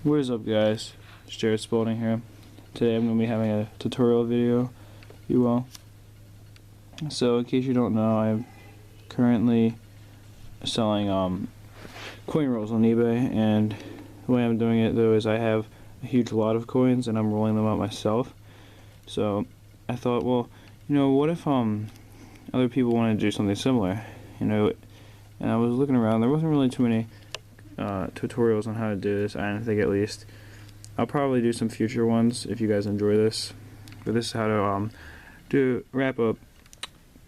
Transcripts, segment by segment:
What is up, guys? It's Jared Spalding here. Today I'm going to be having a tutorial video, if you will. So in case you don't know, I'm currently selling coin rolls on eBay, and the way I'm doing it though is I have a huge lot of coins and I'm rolling them out myself. So I thought, well, what if other people want to do something similar, and I was looking around. There wasn't really too many tutorials on how to do this. I don't think, at least. I'll probably do some future ones if you guys enjoy this. But this is how to wrap up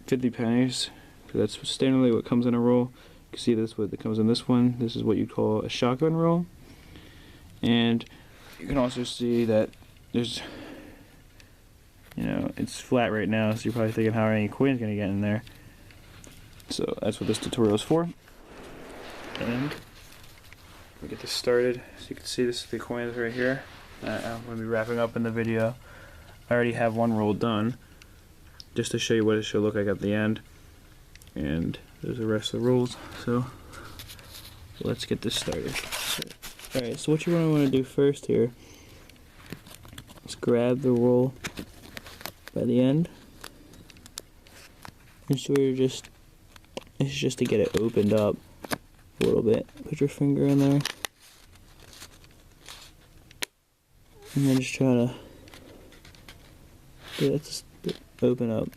50 pennies. So that's standardly what comes in a roll. You can see this what comes in this one. This is what you call a shotgun roll. And you can also see that there's, it's flat right now, so you're probably thinking, how are any coins gonna get in there? So that's what this tutorial is for. And we get this started. So you can see this is the coins right here. I'm going to be wrapping up in the video. I already have one roll done, just to show you what it should look like at the end. And there's the rest of the rolls. So let's get this started. Alright, so what you're going to want to do first here is grab the roll by the end. And so it's just to get it opened up a little bit. Put your finger in there, and then just try to open up.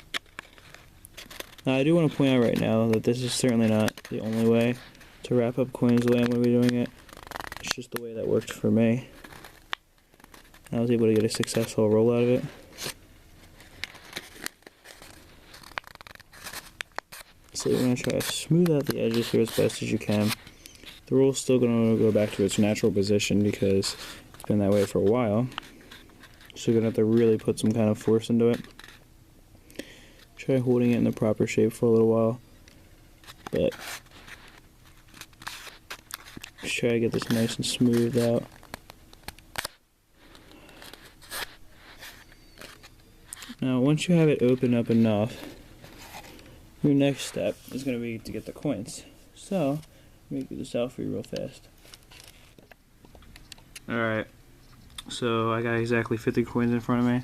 Now I do want to point out right now that this is certainly not the only way to wrap up coins the way I'm going to be doing it. It's just the way that worked for me. I was able to get a successful roll out of it. So you're going to try to smooth out the edges here as best as you can. The roll's still going to go back to its natural position because it's been that way for a while. So you're going to have to really put some kind of force into it. Try holding it in the proper shape for a little while. But just try to get this nice and smoothed out. Now once you have it open up enough, your next step is going to be to get the coins. So, let me get this out for you real fast. Alright, so I got exactly 50 coins in front of me.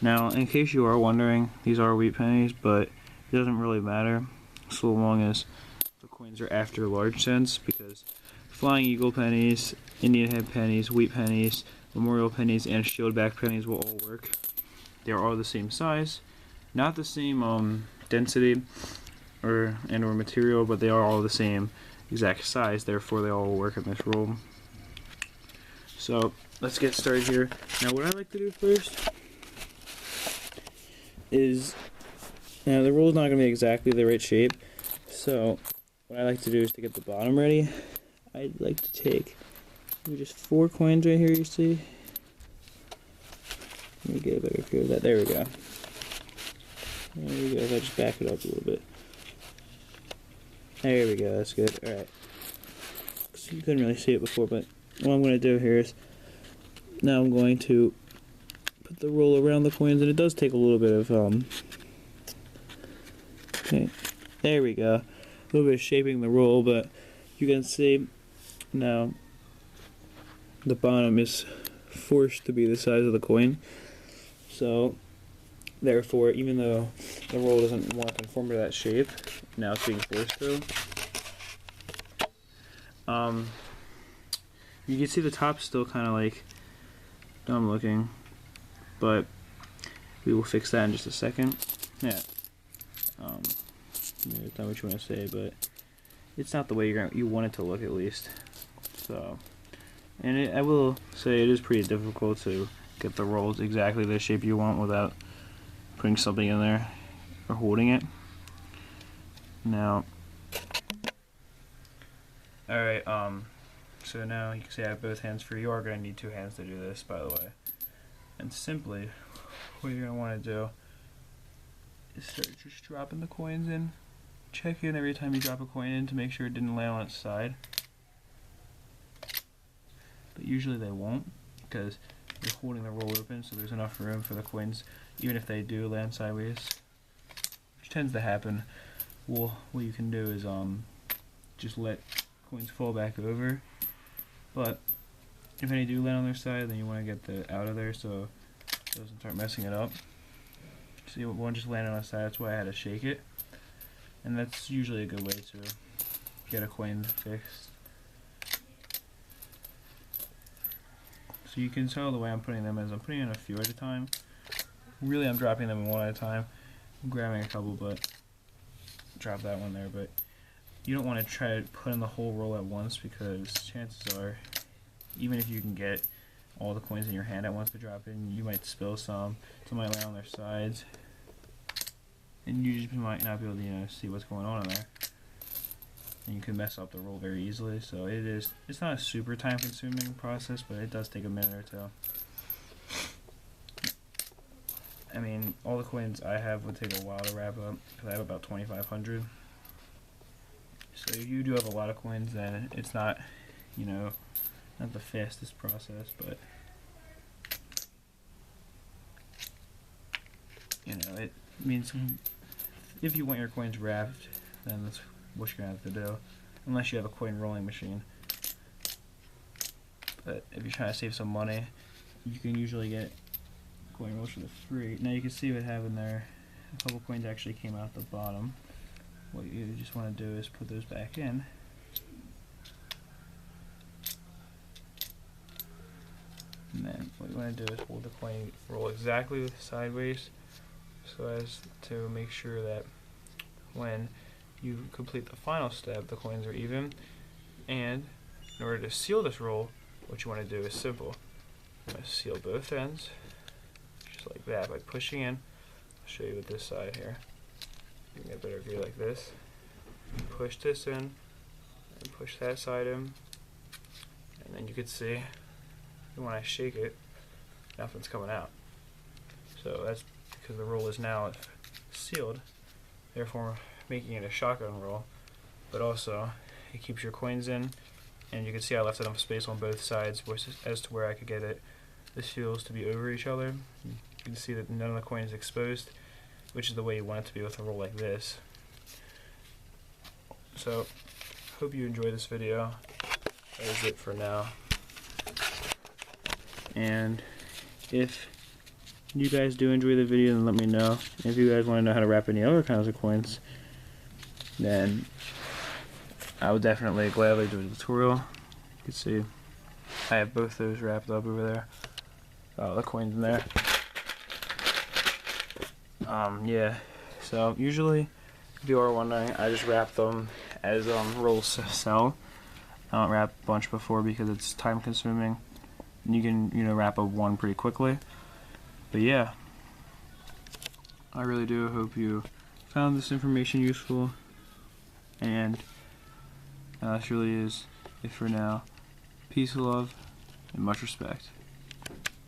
Now, in case you are wondering, these are wheat pennies, but it doesn't really matter so long as the coins are after large cents, because Flying Eagle pennies, Indian head pennies, wheat pennies, memorial pennies, and shield back pennies will all work. They are all the same size, not the same density or material, but they are all the same exact size, therefore they all work in this roll. So let's get started here. Now what I like to do first is, now the roll is not going to be exactly the right shape, so what I like to do is to get the bottom ready. I'd like to take just 4 coins right here, you see. Let me get a better view of that. There we go. There we go. If I just back it up a little bit. There we go. That's good. Alright. So you couldn't really see it before, but what I'm going to do here is, now I'm going to put the roll around the coins, and it does take a little bit of, okay. There we go. A little bit of shaping the roll, but you can see now the bottom is forced to be the size of the coin. So therefore, even though the roll doesn't want to conform to that shape, now it's being forced to. You can see the top's still kind of like dumb looking, but we will fix that in just a second. Yeah. It's not what you want to say, but it's not the way you want it to look, at least. So, and I will say it is pretty difficult to get the rolls exactly the shape you want without putting something in there or holding it. Now, alright, so now you can see I have both hands free. You are going to need 2 hands to do this, by the way. And simply, what you're going to want to do is start just dropping the coins in. Check in every time you drop a coin in to make sure it didn't land on its side. But usually they won't, because you're holding the roll open, so there's enough room for the coins, even if they do land sideways, which tends to happen. Well, what you can do is just let coins fall back over, but if any do land on their side, then you want to get the out of there so it doesn't start messing it up. See, one just landed on the side, that's why I had to shake it. And that's usually a good way to get a coin fixed. So you can tell the way I'm putting them is I'm putting in a few at a time. Really, I'm dropping them one at a time. I'm grabbing a couple, but drop that one there. But you don't want to try to put in the whole roll at once, because chances are, even if you can get all the coins in your hand at once to drop in, you might spill some might land on their sides, and you just might not be able to see what's going on in there. And you can mess up the roll very easily. So it's not a super time consuming process, but it does take a minute or two. I mean, all the coins I have would take a while to wrap up, because I have about 2,500. So if you do have a lot of coins, then it's not, not the fastest process, but it means if you want your coins wrapped, then that's what you're gonna have to do, unless you have a coin rolling machine. But if you're trying to save some money, you can usually get coin rolls for the free. Now you can see what happened there. A couple coins actually came out the bottom. What you just want to do is put those back in. And then what you want to do is hold the coin roll exactly sideways, so as to make sure that when you complete the final step, the coins are even. And in order to seal this roll, what you want to do is simple. I'm going to seal both ends, just like that, by pushing in. I'll show you with this side here. You can get a better view like this. Push this in, and push that side in, and then you can see when I shake it, nothing's coming out. So that's because the roll is now sealed, therefore making it a shotgun roll. But also, it keeps your coins in, and you can see I left enough space on both sides as to where I could get the seals to be over each other. You can see that none of the coins is exposed, which is the way you want it to be with a roll like this. So, hope you enjoyed this video. That is it for now. And if you guys do enjoy the video, then let me know. If you guys want to know how to wrap any other kinds of coins, then I would definitely gladly do a tutorial. You can see I have both those wrapped up over there. The coins in there. Yeah. So usually, if you are wondering, I just wrap them as rolls sell. I don't wrap a bunch before because it's time consuming. You can wrap up one pretty quickly. But yeah, I really do hope you found this information useful, and this really is it for now. Peace, love, and much respect.